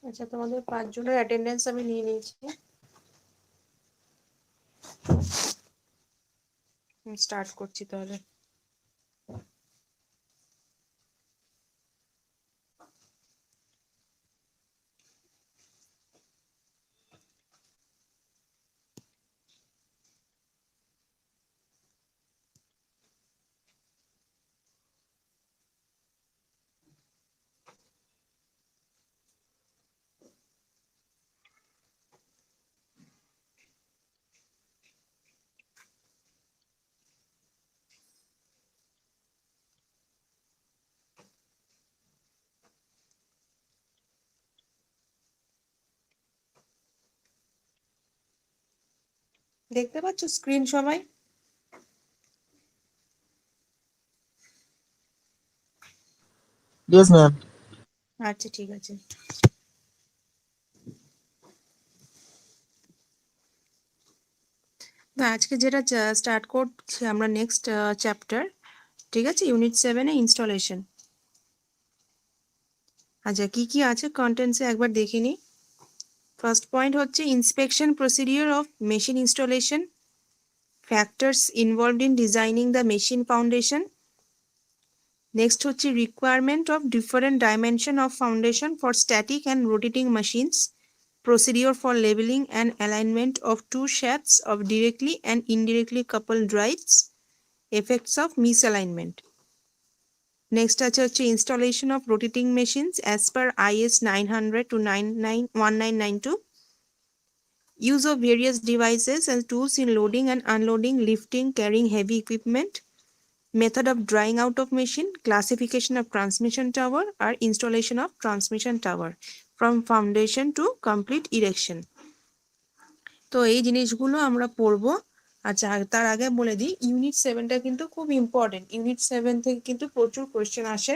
আচ্ছা, তোমাদের 5 জনের অ্যাটেন্ডেন্স আমি নিয়ে নিয়েছি। স্টার্ট করছি তাহলে। দেখতে পাচ্ছ স্ক্রিন সবাই? Yes, ma'am. আচ্ছা, ঠিক আছে। তো আজকে যেটা স্টার্ট করছি আমরা নেক্সট চ্যাপ্টার, ঠিক আছে, ইউনিট 7 এ ইনস্টলেশন। আচ্ছা, কি কি আছে কন্টেন্টসে একবার দেখে নিই। ফার্স্ট পয়েন্ট হচ্ছে inspection procedure of machine installation, factors involved in designing the machine foundation. Next হচ্ছে requirement of different dimension of foundation for static and rotating machines, procedure for labeling and alignment of two shafts of directly and indirectly coupled drives, effects of misalignment. Next আছে installation of rotating machines as per IS 900 to 1992. Use of various devices and tools in loading and unloading, lifting, carrying heavy equipment. Method of drying out of machine, classification of transmission tower or installation of transmission tower from foundation to complete erection. তো এই জিনিসগুলো আমরা পড়বো। আচ্ছা, তার আগে বলে দিই ইউনিট 7টা কিন্তু খুব ইম্পর্টেন্ট। ইউনিট 7 থেকে কিন্তু প্রচুর কোয়েশ্চেন আসে।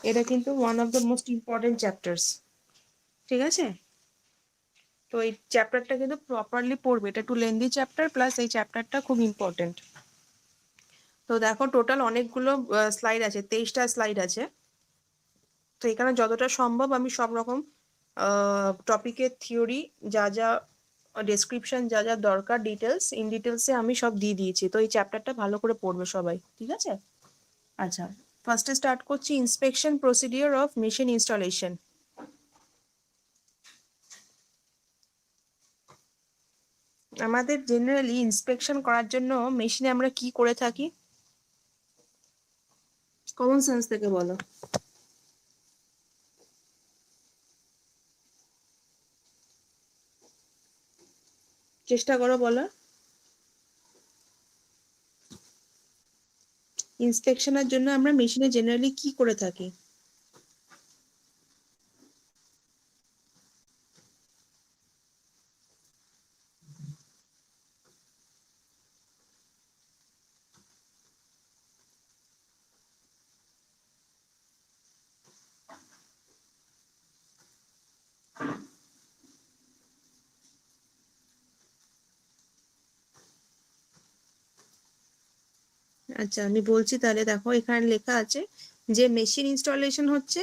এটা কিন্তু one of the most important chapters, ঠিক আছে? তো এই চ্যাপ্টারটা কিন্তু প্রপারলি পড়বে। এটা একটু লেন্দি চ্যাপ্টার, প্লাস এই চ্যাপ্টারটা খুব ইম্পর্টেন্ট। তো দেখো টোটাল অনেকগুলো স্লাইড আছে, 23টা স্লাইড আছে। তো এখানে যতটা সম্ভব আমি সব রকম টপিকের থিওরি, যা যা ডেসক্রিপশন, যা যা দরকার ডিটেলস, ইন ডিটেলসে আমি সব দিয়ে দিয়েছি। তো এই চ্যাপ্টারটা ভালো করে পড়বে সবাই, ঠিক আছে? আচ্ছা, ফার্স্টে স্টার্ট করছি inspection procedure of machine installation. আমাদের জেনারেলি ইন্সপেকশন করার জন্য মেশিনে আমরা কি করে থাকি? কমন সেন্স থেকে বলো, চেষ্টা করো বলো। ইন্সপেকশনের জন্য আমরা মেশিনে জেনারেলি কি করে থাকি? আচ্ছা, আমি বলছি তাহলে। দেখো এখানে লেখা আছে যে মেশিন ইনস্টলেশন হচ্ছে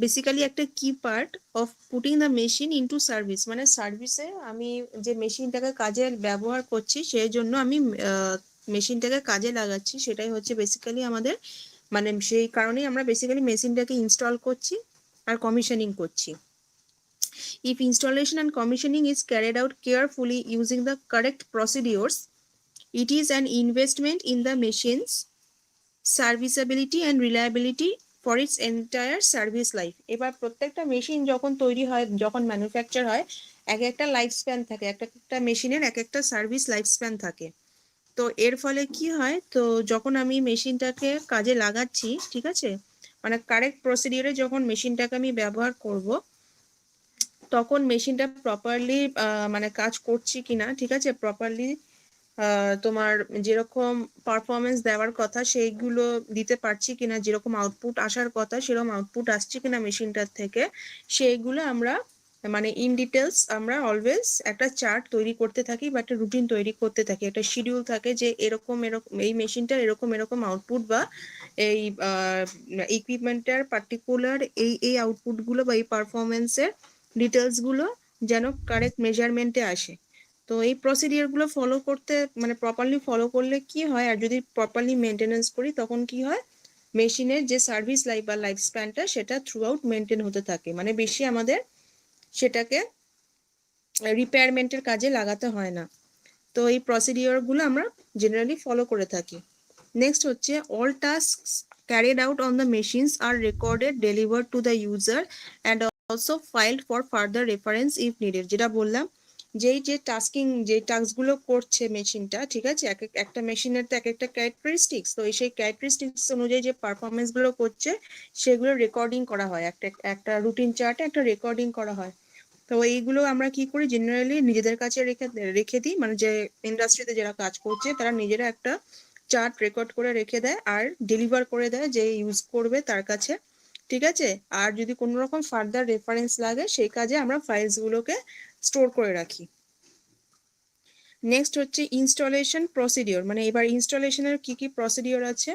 বেসিক্যালি একটা কি part of putting the machine into service. মানে সার্ভিসে আমি যে মেশিনটাকে কাজে ব্যবহার করছি, সেই জন্য আমি মেশিনটাকে কাজে লাগাচ্ছি, সেটাই হচ্ছে বেসিক্যালি আমাদের, মানে সেই কারণেই আমরা বেসিক্যালি মেশিনটাকে ইনস্টল করছি আর কমিশনিং করছি। If installation and commissioning is carried out carefully using the correct procedures, it is an investment in the machine's serviceability and reliability for its entire service life. এবার প্রত্যেকটা machine যখন তৈরি হয়, যখন manufacture হয়, এক একটা লাইফ স্প্যান থাকে, একটা একটা মেশিনের এক একটা সার্ভিস লাইফ স্প্যান থাকে। তো এর ফলে কি হয়, তো যখন আমি মেশিনটাকে কাজে লাগাচ্ছি, ঠিক আছে, মানে কারেক্ট প্রসিডিওরে যখন মেশিনটাকে আমি ব্যবহার করব, তখন মেশিনটা প্রপারলি মানে কাজ করছি কিনা, ঠিক আছে, প্রপারলি তোমার যেরকম পারফরমেন্স দেওয়ার কথা সেইগুলো দিতে পারছি কিনা, যেরকম আউটপুট আসার কথা সেরকম আউটপুট আসছে কিনা মেশিনটার থেকে, সেইগুলো আমরা মানে ইন ডিটেলস আমরা অলওয়েজ একটা চার্ট তৈরি করতে থাকি বা একটা রুটিন তৈরি করতে থাকি, একটা শিডিউল থাকে যে এরকম এরকম এই মেশিনটার এরকম এরকম আউটপুট বা এই ইকুইপমেন্টের পার্টিকুলার এই আউটপুটগুলো বা এই পারফরমেন্সের ডিটেলসগুলো যেন কারেক্ট মেজারমেন্টে আসে। তো এই প্রসিডিওরগুলো ফলো করতে মানে প্রপারলি ফলো করলে কি হয়, আর যদি প্রপারলি মেনটেনেন্স করি তখন কি হয়, মেশিনের যে সার্ভিস লাইফ বা লাইফ স্প্যানটা সেটা থ্রু আউট মেনটেন হতে থাকে, মানে বেশি আমাদের সেটাকে রিপেয়ারমেন্টের কাজে লাগাতে হয় না। তো এই প্রসিডিওরগুলো আমরা জেনারেলি ফলো করে থাকি। নেক্সট হচ্ছে all tasks carried out on the machines are recorded, delivered to the user and also filed for further reference if needed। যেটা বললাম যে টাস্কগুলো করছে মেশিনটা, ঠিক আছে, একটা মেশিনের তো এক একটা ক্যারেক্টারিস্টিক্স, তো সেই ক্যারেক্টারিস্টিক্স অনুযায়ী যে পারফরমেন্স গুলো করছে সেগুলো রেকর্ডিং করা হয়, একটা রুটিন চার্টে একটা রেকর্ডিং করা হয়। তো এইগুলো আমরা কি করি, জেনারেলি নিজেদের কাছে রেখে দিই, মানে যে ইন্ডাস্ট্রিতে যারা কাজ করছে তারা নিজেরা একটা চার্ট রেকর্ড করে রেখে দেয় আর ডেলিভার করে দেয় যে ইউজ করবে তার কাছে, ঠিক আছে। আর যদি কোনো রকম ফার্দার রেফারেন্স লাগে সেই কাজে আমরা ফাইলস গুলোকে স্টোর করে রাখি। নেক্সট হচ্ছে ইনস্টলেশন প্রসিডিওর, মানে এবার ইনস্টলেশনের কি কি প্রসিডিওর আছে।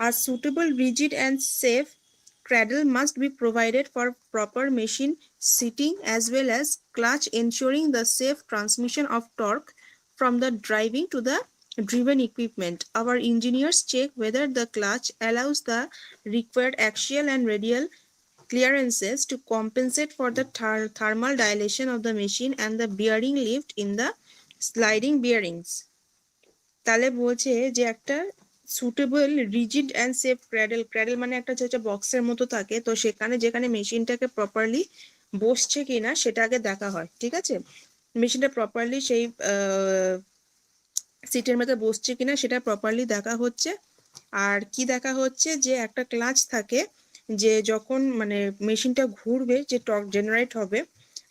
A suitable, rigid and safe cradle must be provided for proper machine seating as well as clutch, ensuring the safe transmission of torque from the driving to the driven equipment. Our engineers check whether the clutch allows the required axial and radial clearances to compensate for the thermal dilation of the machine and the bearing lift in the sliding bearings. তাহলে বলছে যে একটা suitable, rigid and safe cradle মানে একটা হচ্ছে বক্সের মতো থাকে, তো সেখানে যেখানে মেশিনটাকে প্রপারলি বসছে কিনা সেটা আগে দেখা হয়, ঠিক আছে। মেশিনটা প্রপারলি সেই সিটের মধ্যে বসছে কিনা সেটা প্রপারলি দেখা হচ্ছে। আর কি দেখা হচ্ছে, যে একটা ক্লাচ থাকে, যে যখন মানে মেশিনটা ঘুরবে যে টর্ক জেনারেট হবে,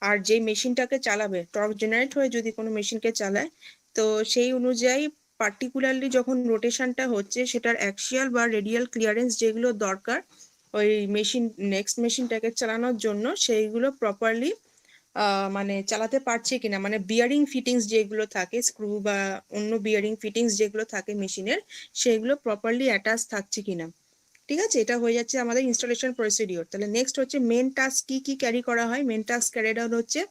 আর যে মেশিনটাকে চালাবে টর্ক জেনারেট হয়ে যদি কোনো মেশিনকে চালায়, তো সেই অনুযায়ী পার্টিকুলারলি যখন রোটেশনটা হচ্ছে সেটার অ্যাক্সিয়াল বা রেডিয়াল ক্লিয়ারেন্স যেগুলো দরকার ওই নেক্সট মেশিনটাকে চালানোর জন্য, সেইগুলো প্রপারলি মানে চালাতে পারছে কিনা, মানে বিয়ারিং ফিটিংস যেগুলো থাকে, স্ক্রু বা অন্য বিয়ারিং ফিটিংস যেগুলো থাকে মেশিনের, সেগুলো প্রপারলি অ্যাটাচ থাকছে কিনা, ঠিক আছে। এটা হয়ে যাচ্ছে আমাদের ইনস্টলেশন প্রসিডিওর। তাহলে নেক্সট হচ্ছে মেন টাস্ক কি কি ক্যারি করা হয়। মেন টাস্ক ক্যারিড আউট হচ্ছে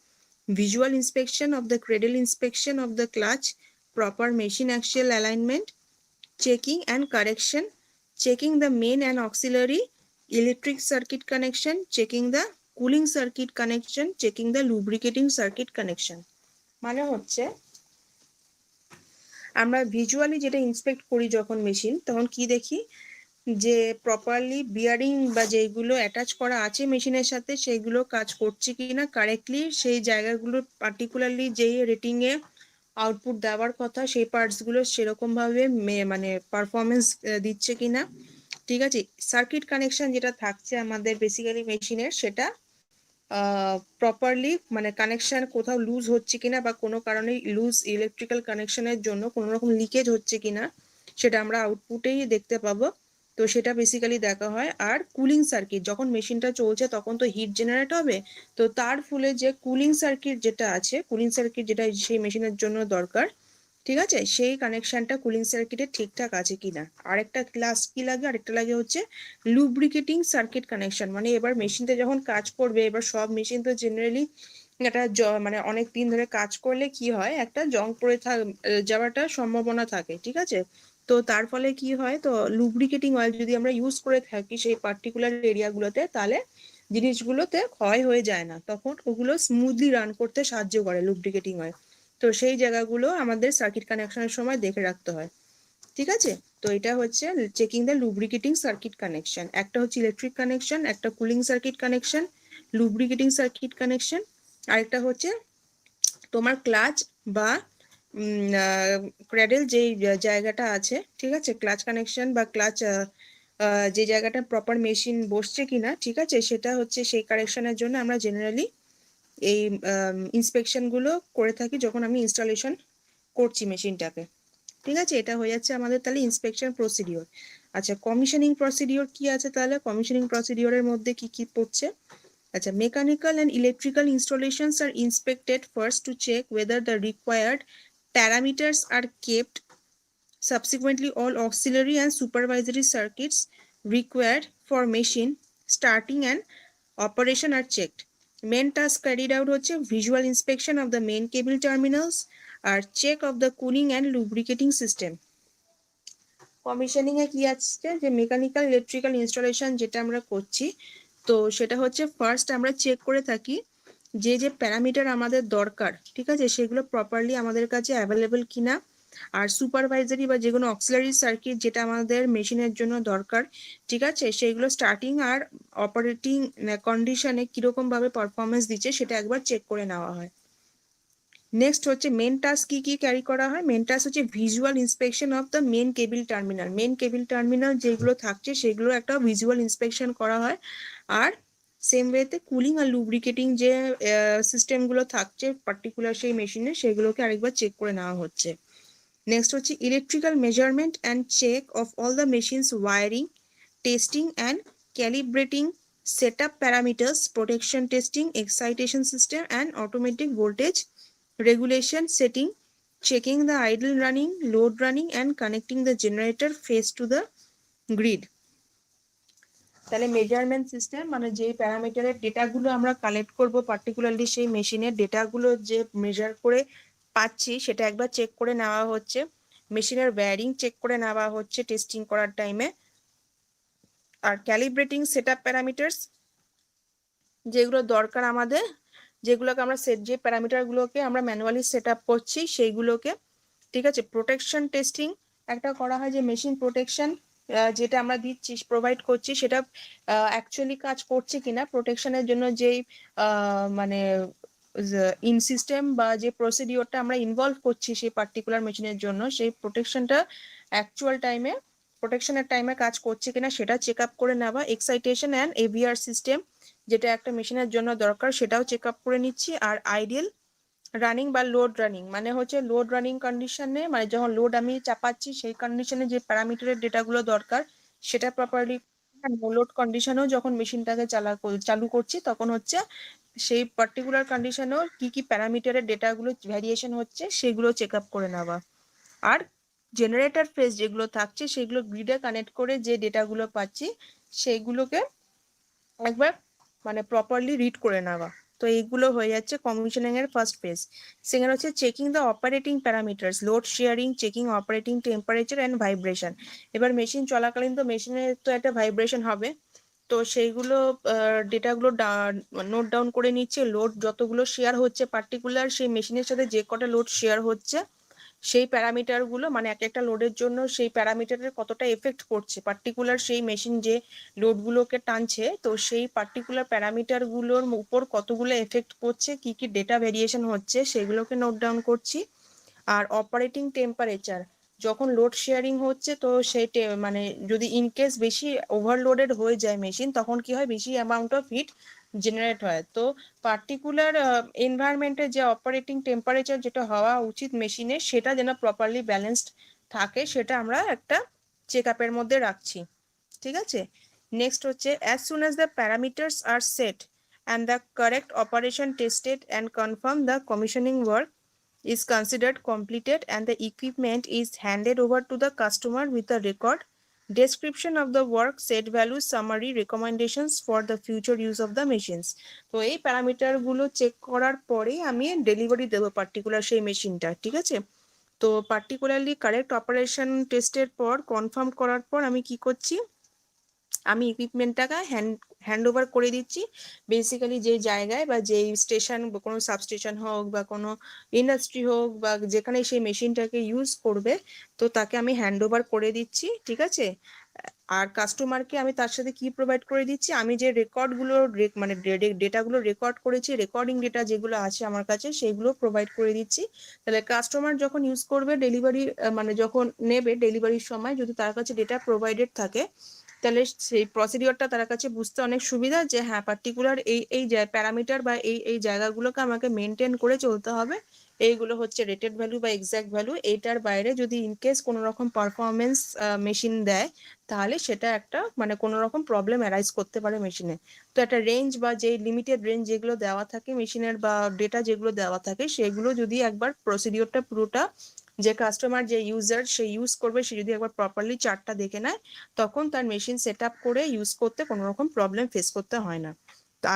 visual inspection of the cradle, inspection of the clutch, proper machine axial alignment, checking and correction, checking the main and auxiliary electric circuit connection, checking the cooling circuit connection, checking the lubricating circuit connection। মানে হচ্ছে আমরা visually যেটা inspect করি যখন machine, তখন কি দেখি, যে প্রপারলি বিয়ারিং বা যেগুলো অ্যাটাচ করা আছে মেশিনের সাথে সেইগুলো কাজ করছে কিনা কারেক্টলি, সেই জায়গাগুলো পার্টিকুলারলি যেই রেটিং এ আউটপুট দেওয়ার কথা সেই পার্টস গুলো সেরকম ভাবে মানে পারফরমেন্স দিচ্ছে কিনা, ঠিক আছে। সার্কিট কানেকশন যেটা থাকছে আমাদের বেসিক্যালি মেশিনের, সেটা প্রপারলি মানে কানেকশন কোথাও লুজ হচ্ছে কিনা বা কোনো কারণে লুজ ইলেকট্রিক্যাল কানেকশনের জন্য কোনো রকম লিকেজ হচ্ছে কিনা সেটা আমরা আউটপুটেই দেখতে পাবো, তো সেটা বেসিক্যালি দেখা হয়। আর কুলিং সার্কিট, যখন মেশিনটা চলছে তখন তো হিট জেনারেট হবে, তো তার ফলে যে কুলিং সার্কিট যেটা আছে, কুলিং সার্কিট যেটা সেই মেশিনের জন্য দরকার, ঠিক আছে, সেই কানেকশনটা কুলিং সার্কিটে ঠিকঠাক আছে কিনা। আরেকটা ক্লাস কি লাগে, আরেকটা লাগে হচ্ছে লুব্রিকেটিং সার্কিট কানেকশন, মানে এবার মেশিনটা যখন কাজ করবে, এবার সব মেশিন তো জেনারেলি একটা মানে অনেক দিন ধরে কাজ করলে কি হয়, একটা জং পড়ে যাওয়াটা সম্ভাবনা থাকে, ঠিক আছে। তো তার ফলে কি হয়, তো লুব্রিকেটিং অয়েল যদি আমরা ইউজ করে থাকি সেই পার্টিকুলার এরিয়াগুলোতে, তাহলে জিনিসগুলোতে ক্ষয় হয়ে যায় না, তখন ওগুলো স্মুথলি রান করতে সাহায্য করে লুব্রিকেটিং অয়েল। তো সেই জায়গাগুলো আমাদের সার্কিট কানেকশনের সময় দেখে রাখতে হয়, ঠিক আছে। তো এটা হচ্ছে checking the lubricating circuit connection. একটা হচ্ছে ইলেকট্রিক কানেকশন, একটা cooling circuit connection, lubricating circuit connection, আরেকটা হচ্ছে তোমার ক্লাচ বা ক্র্যাডেল যে জায়গাটা আছে, ঠিক আছে, ক্লাচ কানেকশন বা ক্লাচ যে জায়গাটা প্রপার মেশিন বসছে কিনা, ঠিক আছে, সেটা হচ্ছে সেই কারেকশনের জন্য আমরা জেনারেলি এই ইন্সপেকশন গুলো করে থাকি যখন আমি ইনস্টলেশন করছি মেশিনটাকে, ঠিক আছে। এটা হয়ে যাচ্ছে আমাদের তাহলে ইন্সপেকশন প্রসিডিওর। আচ্ছা, কমিশনিং প্রসিডিওর কি আছে তাহলে? কমিশনিং প্রসিডিওরের মধ্যে কি কি পড়ছে? আচ্ছা, mechanical and electrical installations are inspected first to check whether the required parameters are kept. Subsequently, all auxiliary and supervisory circuits required for machine starting and operation are checked. Main task carried out হচ্ছে visual inspection of the main cable terminals আর check of the cooling and lubricating system. Commissioning এ কি আসছে, যে mechanical electrical installation যেটা আমরা করছি, তো সেটা হচ্ছে ফার্স্ট আমরা চেক করে থাকি যে যে প্যারামিটার আমাদের দরকার, ঠিক আছে, সেগুলো প্রপারলি আমাদের কাছে অ্যাভেলেবল কিনা। আর সুপারভাইজারি বা যেগুলো অক্সিলারি সার্কিট যেটা আমাদের মেশিনের জন্য দরকার, ঠিক আছে, সেগুলো স্টার্টিং আর অপারেটিং কন্ডিশনে কিরকম ভাবে পারফরমেন্স দিচ্ছে সেটা একবার চেক করে নেওয়া হয়। নেক্সট হচ্ছে মেন টাস্ক কি কি ক্যারি করা হয়? মেন টাস্ক হচ্ছে visual inspection of the main cable terminal. Main cable terminal যেগুলো থাকছে সেগুলো একটা ভিজুয়াল ইন্সপেকশন করা হয়। আর সেম ওয়েতে কুলিং আর লুব্রিকেটিং যে সিস্টেমগুলো থাকছে পার্টিকুলার সেই মেশিনে, সেগুলোকে আরেকবার চেক করে নেওয়া হচ্ছে। নেক্সট হচ্ছে electrical measurement and check of all the machines wiring, testing and calibrating setup parameters, protection testing, excitation system and automatic voltage regulation setting, checking the idle running, load running and connecting the generator phase to the grid. তাহলে measurement system মানে যে প্যারামিটারের ডেটাগুলো আমরা collect করব particularly সেই মেশিনের ডেটাগুলো যে measure করে পাচ্ছি সেটা একবার চেক করে নেওয়া হচ্ছে। মেশিনের ওয়্যারিং চেক করে নেওয়া হচ্ছে টেস্টিং করার টাইমে। আর ক্যালিব্রেটিং সেটআপ প্যারামিটার্স যেগুলো দরকার আমাদের, যেগুলোকে আমরা সেট যে প্যারামিটারগুলোকে আমরা ম্যানুয়ালি সেট আপ করছি সেইগুলোকে, ঠিক আছে। প্রোটেকশন টেস্টিং একটা করা হয়, যে মেশিন প্রোটেকশন যেটা আমরা দিচ্ছি প্রোভাইড করছি সেটা অ্যাকচুয়ালি কাজ করছে কিনা, প্রোটেকশনের জন্য যেই মানে ইন সিস্টেম বা যে প্রসিডিওরটা আমরা ইনভলভ করছি সেই পার্টিকুলার মেশিনের জন্য, সেই প্রোটেকশনটা অ্যাকচুয়াল টাইমে প্রোটেকশনের টাইমে কাজ করছে কিনা সেটা চেক আপ করে নেওয়া। এক্সাইটেশন অ্যান্ড এভিআর সিস্টেম যেটা একটা মেশিনের জন্য দরকার সেটাও চেক আপ করে নিচ্ছি। আর আইডিয়াল রানিং বা লোড রানিং মানে হচ্ছে লোড রানিং কন্ডিশনে, মানে যখন লোড আমি চাপাচ্ছি সেই কন্ডিশনে যে প্যারামিটারের ডেটাগুলো দরকার সেটা প্রপারলি, নো লোড কন্ডিশনেও যখন মেশিনটাকে চালু করছি তখন হচ্ছে সেই পার্টিকুলার কন্ডিশনেও কি কি প্যারামিটারের ডেটাগুলো ভ্যারিয়েশন হচ্ছে সেগুলো চেক আপ করে নেওয়া। আর জেনারেটর ফেজ যেগুলো থাকছে সেগুলো গ্রিডে কানেক্ট করে যে ডেটাগুলো পাচ্ছি সেইগুলোকে একবার মানে প্রপারলি রিড করে নেওয়া। তো এইগুলো হয়ে যাচ্ছে কমিশনিং এর ফার্স্ট ফেজ। সেকেন্ড হচ্ছে checking the operating parameters, load sharing, checking operating temperature and vibration. এবার মেশিন চলাকালীন তো মেশিনের তো একটা ভাইব্রেশন হবে, তো সেইগুলো ডেটাগুলো নোট ডাউন করে নিচ্ছে। লোড যতগুলো শেয়ার হচ্ছে পার্টিকুলার সেই মেশিনের সাথে যে কটা লোড শেয়ার হচ্ছে সেই প্যারামিটার গুলো, মানে এক একটা লোডের জন্য সেই প্যারামিটারের কতটা এফেক্ট করছে পার্টিকুলার সেই মেশিন যে লোডগুলোকে টানছে, তো সেই পার্টিকুলার প্যারামিটার গুলোর উপর কতগুলো এফেক্ট করছে, কি কি ডেটা ভেরিয়েশন হচ্ছে সেগুলোকে নোট ডাউন করছি। আর অপারেটিং টেম্পারেচার, যখন লোড শেয়ারিং হচ্ছে তো সেই মানে যদি ইনকেস বেশি ওভারলোডেড হয়ে যায় মেশিন, তখন কি হয়, বেশি অ্যামাউন্ট অফ হিট জেনারেট হয়। তো পার্টিকুলার এনভায়রনমেন্টে যে অপারেটিং টেম্পারেচার যেটা হওয়া উচিত মেশিনে সেটা যেন প্রপারলি ব্যালেন্সড থাকে সেটা আমরা একটা চেক আপের মধ্যে রাখছি, ঠিক আছে। নেক্সট হচ্ছে as soon as the parameters are set and the correct operation tested and confirmed, the commissioning work is considered completed and the equipment is handed over to the customer with a record, description of the work, set values, summary, recommendations for the future use of the machines. তো এই parameter গুলো check করার পরেই আমি delivery দেবো particular সেই মেশিনটা, ঠিক আছে। তো পার্টিকুলারলি কারেক্ট অপারেশন টেস্টের পর কনফার্ম করার পর আমি কি করছি, আমি ইকুইপমেন্টটাকে হ্যান্ড ওভার করে দিচ্ছি বেসিক্যালি যে জায়গায় বা যেই স্টেশন, কোনো সাবস্টেশন হোক বা কোনো ইন্ডাস্ট্রি হোক বা যেখানে সেই মেশিনটাকে ইউজ করবে, তো তাকে আমি হ্যান্ড ওভার করে দিচ্ছি, ঠিক আছে। আর কাস্টমারকে আমি তার সাথে কি প্রোভাইড করে দিচ্ছি, আমি যে রেকর্ডগুলো মানে ডেটাগুলো রেকর্ড করেছি, রেকর্ডিং ডেটা যেগুলো আছে আমার কাছে সেগুলো প্রোভাইড করে দিচ্ছি। তাহলে কাস্টমার যখন ইউজ করবে ডেলিভারি, মানে যখন নেবে ডেলিভারির সময় যদি তার কাছে ডেটা প্রোভাইডেড থাকে, তাহলে সেই প্রসিডিওরটা তার কাছে বুঝতে অনেক সুবিধা, যে হ্যাঁ পার্টিকুলার এই এই প্যারামিটার বা এই এই জায়গাগুলোকে আমাকে মেনটেন করে চলতে হবে, এইগুলো হচ্ছে রেটেড ভ্যালু বা এক্সাক্ট ভ্যালু। এইটার বাইরে যদি ইনকেস কোনো রকম পারফরমেন্স মেশিন দেয়, তাহলে সেটা একটা মানে কোনো রকম প্রবলেম অ্যারাইজ করতে পারে মেশিনে। তো একটা রেঞ্জ বা যে লিমিটেড রেঞ্জ যেগুলো দেওয়া থাকে মেশিনের বা ডেটা যেগুলো দেওয়া থাকে, সেগুলো যদি একবার প্রসিডিওরটা পুরোটা যে কাস্টমার যে ইউজার সে ইউজ করবে, সে যদি একবার প্রপারলি চার্টটা দেখে নেয়, তখন তার মেশিন সেট আপ করে ইউজ করতে কোনো রকম প্রবলেম ফেস করতে হয় না।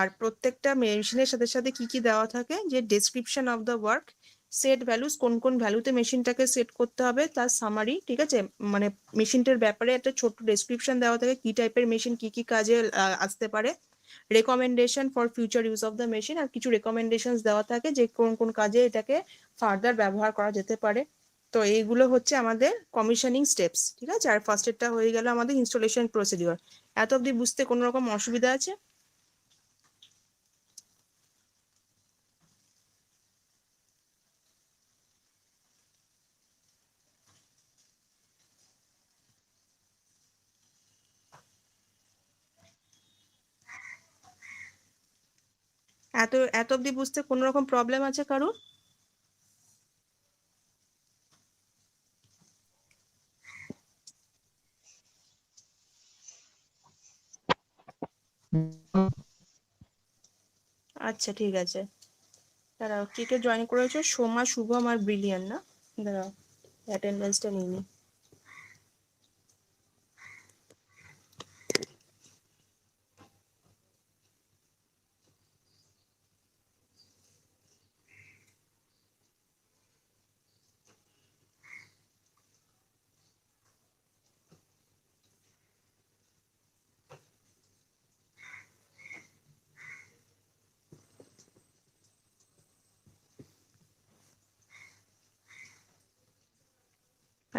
আর প্রত্যেকটা মেশিনের সাথে সাথে কি কি দেওয়া থাকে, যে description of the work, set values, কোন কোন ভ্যালুতে মেশিনটাকে সেট করতে হবে তার সামারি, ঠিক আছে, মানে মেশিনটার ব্যাপারে একটা ছোট্ট ডেসক্রিপশন দেওয়া থাকে, কি টাইপের মেশিন কি কি কাজে আসতে পারে, recommendation for future use of the machine, আর কিছু রেকমেন্ডেশন দেওয়া থাকে যে কোন কোন কাজে এটাকে ফার্দার ব্যবহার করা যেতে পারে। তো এইগুলো হচ্ছে আমাদের কমিশনিং স্টেপস, ঠিক আছে। আর ফার্স্ট এরটা হয়ে গেল আমাদের ইনস্টলেশন প্রসিডিওর। এত অবধি বুঝতে কোনো রকম অসুবিধা আছে? এত এত অবধি বুঝতে কোনো রকম প্রবলেম আছে কারোর? আচ্ছা ঠিক আছে, দাঁড়াও, কে কে জয়েন করেছো? সোমা, শুভম আর ব্রিলিয়ান না? দাঁড়াও, অ্যাটেন্ডেন্সটা নিয়ে নিই।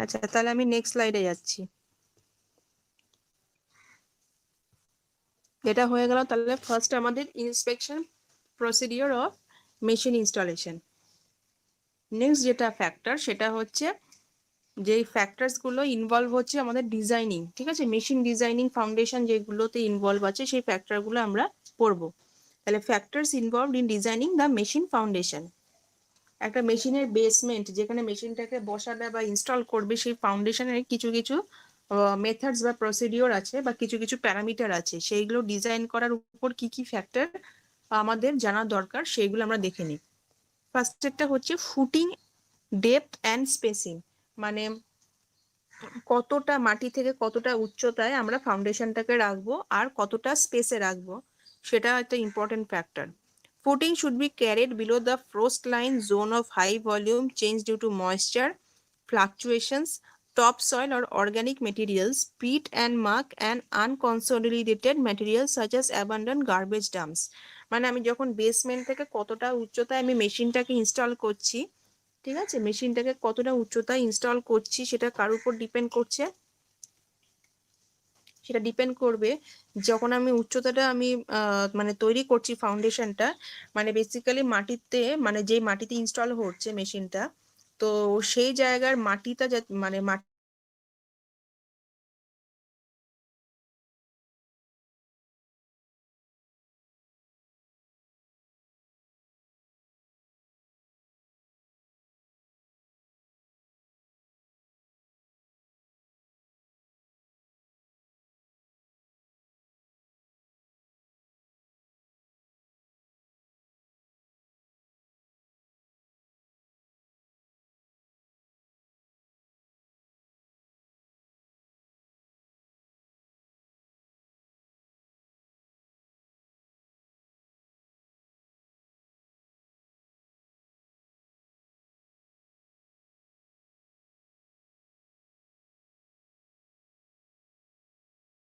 আচ্ছা, তাহলে আমি নেক্সট স্লাইডে যাচ্ছি। এটা হয়ে গেল তাহলে ফার্স্ট আমাদের inspection procedure of machine installation. Next যেটা ফ্যাক্টর, সেটা হচ্ছে যেই ফ্যাক্টরস গুলো ইনভলভ হচ্ছে আমাদের ডিজাইনিং, ঠিক আছে, মেশিন ডিজাইনিং ফাউন্ডেশন যেগুলোতে ইনভলভ আছে সেই ফ্যাক্টর গুলো আমরা পড়বো। তাহলে factors involve in designing the machine foundation. একটা মেশিনের বেসমেন্ট, যেখানে মেশিনটাকে বসাবে বা ইনস্টল করবে, সেই ফাউন্ডেশনের কিছু কিছু মেথডস বা প্রসিডিওর আছে বা কিছু কিছু প্যারামিটার আছে, সেইগুলো ডিজাইন করার উপর কি কি ফ্যাক্টর আমাদের জানা দরকার সেইগুলো আমরা দেখে নিই। ফার্স্টেরটা হচ্ছে ফুটিং ডেপথ অ্যান্ড স্পেসিং, মানে কতটা মাটি থেকে কতটা উচ্চতায় আমরা ফাউন্ডেশনটাকে রাখবো আর কতটা স্পেসে রাখবো, সেটা একটা important factor. Footing should be carried below the frost line zone of high volume change due to moisture fluctuations, topsoil or organic materials, peat and muck, and unconsolidated materials such as abandoned garbage dumps. মানে আমি যখন basement থেকে কতটা উচ্চতায় আমি মেশিনটাকে install করছি, ঠিক আছে, মেশিনটাকে কতটা উচ্চতায় ইনস্টল করছি সেটা কার উপর ডিপেন্ড করছে? সেটা ডিপেন্ড করবে যখন আমি উচ্চতাটা আমি মানে তৈরি করছি ফাউন্ডেশনটা, মানে বেসিক্যালি মাটিতে, মানে যেই মাটিতে ইনস্টল হচ্ছে মেশিনটা, তো সেই জায়গার মাটিটা মানে